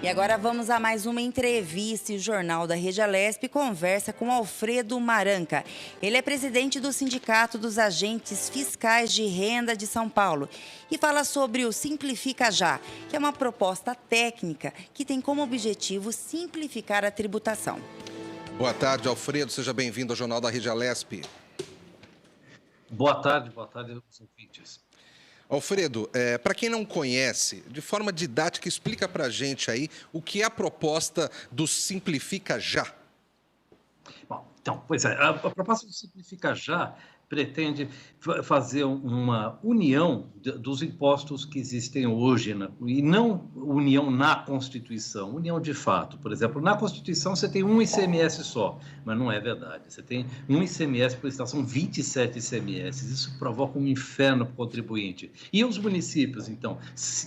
E agora vamos a mais uma entrevista. E o Jornal da Rede Alesp conversa com Alfredo Maranca. Ele é presidente do Sindicato dos Agentes Fiscais de Renda de São Paulo e fala sobre o Simplifica Já, que é uma proposta técnica que tem como objetivo simplificar a tributação. Boa tarde, Alfredo. Seja bem-vindo ao Jornal da Rede Alesp. Boa tarde aos ouvintes. Alfredo, para quem não conhece, de forma didática, explica para a gente aí o que é a proposta do Simplifica Já. Bom, então, pois é, a proposta do Simplifica Já pretende fazer uma união dos impostos que existem hoje, e não união na Constituição, união de fato. Por exemplo, na Constituição você tem um ICMS só, mas não é verdade. Você tem um ICMS por estado, são 27 ICMS. Isso provoca um inferno para o contribuinte. E os municípios, então,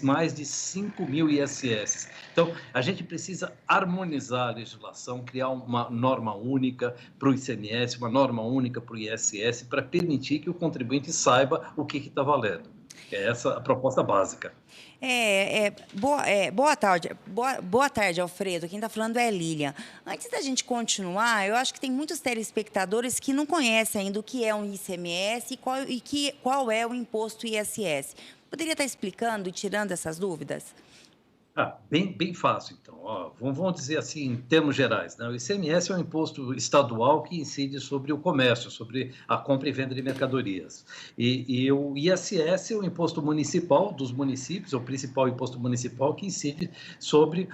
mais de 5 mil ISS. Então, a gente precisa harmonizar a legislação, criar uma norma única para o ICMS, uma norma única para o ISS, para permitir que o contribuinte saiba o que está valendo. É essa a proposta básica. Boa tarde. Boa tarde, Alfredo. Quem está falando é Lilian. Antes da gente continuar, eu acho que tem muitos telespectadores que não conhecem ainda o que é um ICMS e qual é o imposto ISS. Poderia estar explicando e tirando essas dúvidas? Bem fácil, então. Vamos dizer assim, em termos gerais, né? O ICMS é um imposto estadual que incide sobre o comércio, sobre a compra e venda de mercadorias. E o ISS é o imposto municipal dos municípios, é o principal imposto municipal que incide sobre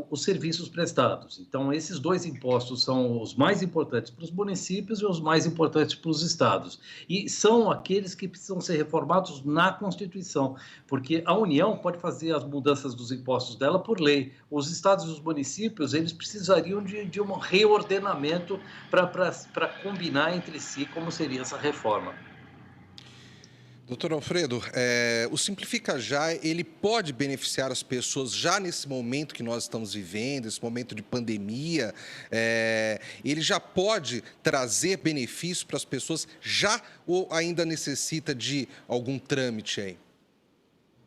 os serviços prestados. Então, esses dois impostos são os mais importantes para os municípios e os mais importantes para os estados. E são aqueles que precisam ser reformados na Constituição, porque a União pode fazer as mudanças dos impostos dela por lei. Os estados e os municípios, eles precisariam de um reordenamento para combinar entre si como seria essa reforma. Doutor Alfredo, o Simplifica Já, ele pode beneficiar as pessoas já nesse momento que nós estamos vivendo, esse momento de pandemia, ele já pode trazer benefício para as pessoas já ou ainda necessita de algum trâmite aí?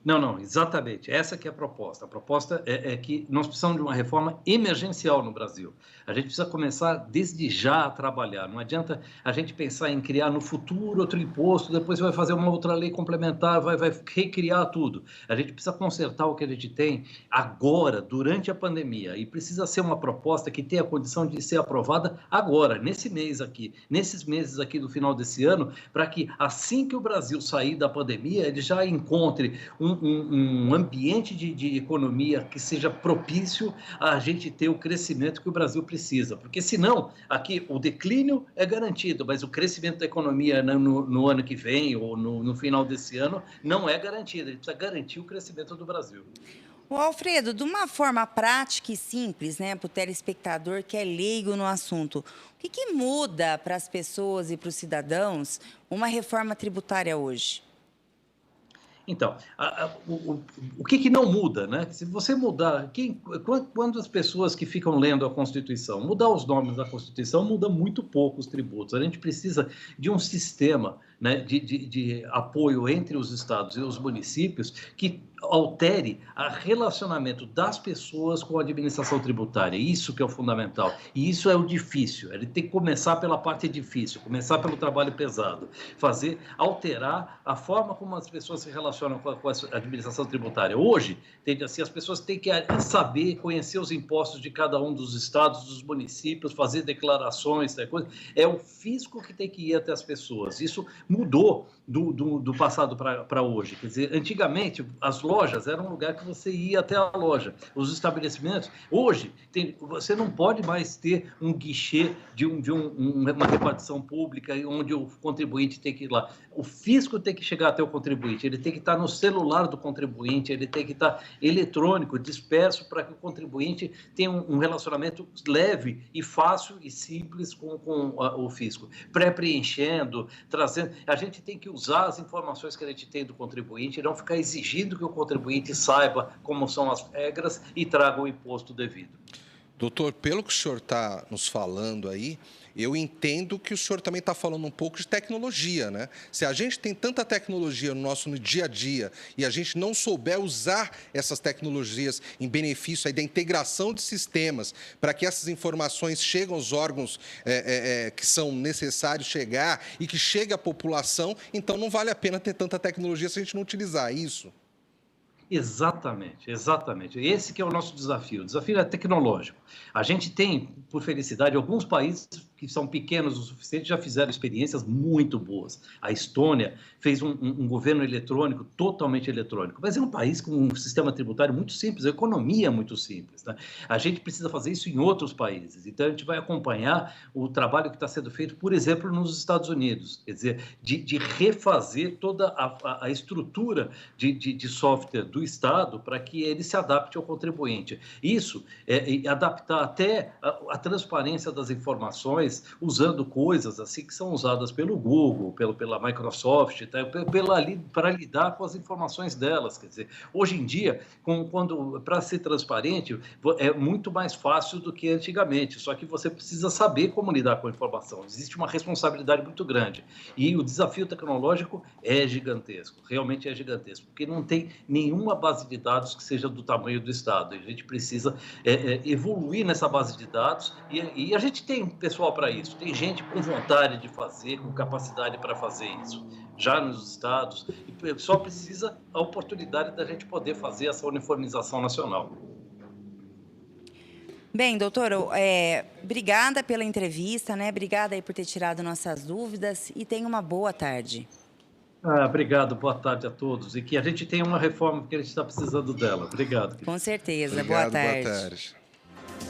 Não, exatamente. Essa que é a proposta. A proposta é que nós precisamos de uma reforma emergencial no Brasil. A gente precisa começar desde já a trabalhar. Não adianta a gente pensar em criar no futuro outro imposto, depois vai fazer uma outra lei complementar, vai recriar tudo. A gente precisa consertar o que a gente tem agora, durante a pandemia. E precisa ser uma proposta que tenha a condição de ser aprovada agora, nesse mês aqui, nesses meses aqui do final desse ano, para que assim que o Brasil sair da pandemia, ele já encontre um ambiente de economia que seja propício a gente ter o crescimento que o Brasil precisa. Porque, senão, aqui o declínio é garantido, mas o crescimento da economia no ano que vem ou no final desse ano não é garantido. A gente precisa garantir o crescimento do Brasil. O Alfredo, de uma forma prática e simples, né, para o telespectador que é leigo no assunto, o que muda para as pessoas e para os cidadãos uma reforma tributária hoje? Então, o que não muda, né? Se você mudar, quando as pessoas que ficam lendo a Constituição, mudar os nomes da Constituição, muda muito pouco os tributos. A gente precisa de um sistema, né, de apoio entre os estados e os municípios que altere o relacionamento das pessoas com a administração tributária. Isso que é o fundamental. E isso é o difícil. Ele tem que começar pela parte difícil, começar pelo trabalho pesado, alterar a forma como as pessoas se relacionam com a administração tributária. Hoje, as pessoas têm que saber, conhecer os impostos de cada um dos estados, dos municípios, fazer declarações, é o fisco que tem que ir até as pessoas. Isso mudou do passado para hoje. Quer dizer, antigamente, as lojas eram um lugar que você ia até a loja. Os estabelecimentos, hoje, você não pode mais ter um guichê de uma repartição pública onde o contribuinte tem que ir lá. O fisco tem que chegar até o contribuinte, ele tem que estar no celular do contribuinte, ele tem que estar eletrônico, disperso, para que o contribuinte tenha um relacionamento leve e fácil e simples com o fisco. Pré-preenchendo, trazendo. A gente tem que usar as informações que a gente tem do contribuinte e não ficar exigindo que o contribuinte saiba como são as regras e traga o imposto devido. Doutor, pelo que o senhor está nos falando aí, eu entendo que o senhor também está falando um pouco de tecnologia, né? Se a gente tem tanta tecnologia no dia a dia e a gente não souber usar essas tecnologias em benefício aí da integração de sistemas para que essas informações cheguem aos órgãos que são necessários chegar e que chegue à população, então não vale a pena ter tanta tecnologia se a gente não utilizar isso. Exatamente, exatamente. Esse que é o nosso desafio. O desafio é tecnológico. A gente tem, por felicidade, alguns países que são pequenos o suficiente já fizeram experiências muito boas. A Estônia fez um governo eletrônico, totalmente eletrônico, mas é um país com um sistema tributário muito simples, a economia é muito simples, né? A gente precisa fazer isso em outros países. Então, a gente vai acompanhar o trabalho que está sendo feito, por exemplo, nos Estados Unidos, quer dizer, de refazer toda a estrutura de software do Estado para que ele se adapte ao contribuinte. Isso é adaptar até a transparência das informações, usando coisas assim que são usadas pelo Google, pela Microsoft, tá? Para lidar com as informações delas. Quer dizer, hoje em dia, para ser transparente, é muito mais fácil do que antigamente, só que você precisa saber como lidar com a informação. Existe uma responsabilidade muito grande. E o desafio tecnológico é gigantesco, realmente é gigantesco, porque não tem nenhuma base de dados que seja do tamanho do Estado. A gente precisa evoluir nessa base de dados e a gente tem pessoal para isso, tem gente com vontade de fazer, com capacidade para fazer isso, já nos estados, e só precisa a oportunidade da gente poder fazer essa uniformização nacional. Bem, doutor, obrigada pela entrevista, né? Obrigada aí por ter tirado nossas dúvidas e tenha uma boa tarde. Obrigado, boa tarde a todos. E que a gente tenha uma reforma, porque a gente está precisando dela. Obrigado. Com certeza, Obrigado, boa tarde. boa tarde.